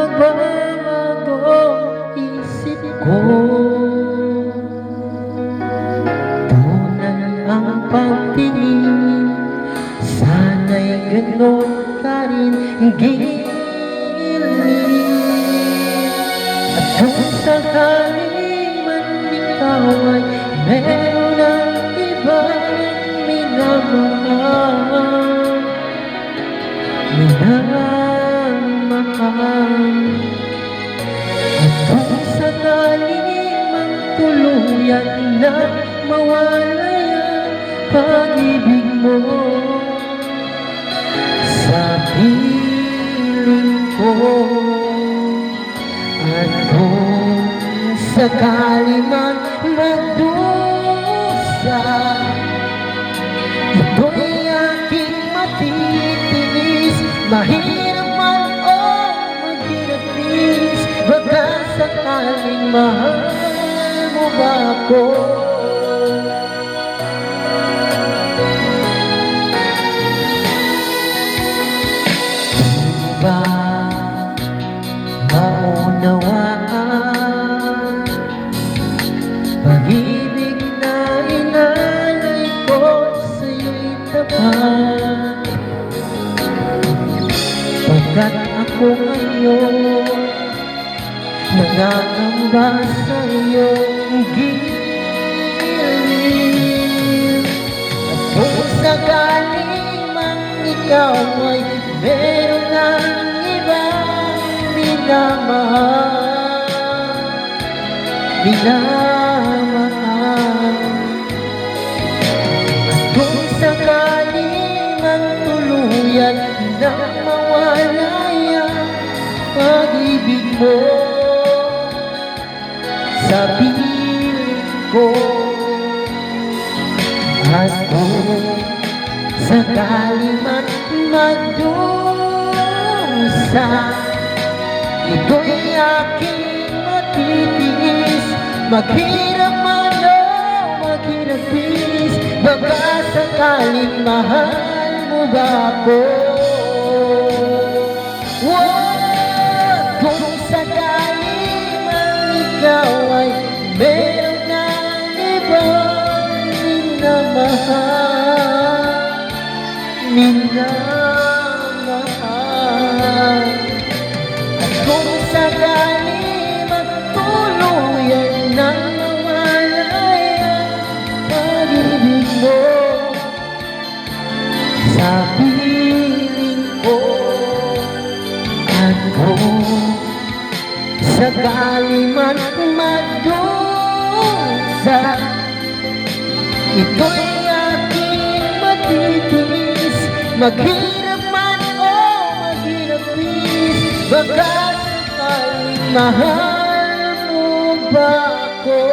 magbabago isip ko. Tunay ang pagtingin, sana'y ganon ka rin giliin. At kung sakaling man ikaw ay meron ng ibang minamahal, at kung sakaling mang tuluyan na mawala ang pag-ibig mo sa piling ko, at kung sakali man magdusa, ito'y aking matitiis. Mahirap man o maghirapis, baka sakaling mahal mo ba ako? Di ba maunawaan pag-ibig na inalay ko sa'yo'y tapat? Pagkat ako ngayon nangangamba sa iyong gilid. At kung sakaling mang ikaw ay meron ng ibang minamahal, at kung sakaling mang tuluyan na mawala ang pag-ibig mo sa piling ko, at kung sakaling man magdusa, ito'y aking matitiis. Maghirap man o maghirapis, baka sakaling mahal mo ba ako? Kung sakaling man ikaw ay meron ng ibang minamahal, at kung sakaling magtuluyan na mawala ang pag-ibig mo sa piling ko, at kung sakaling man magdusa, ito'y aking matitiis. Maghirap man o maghirapis, baka sakaling mahal mo ba ako?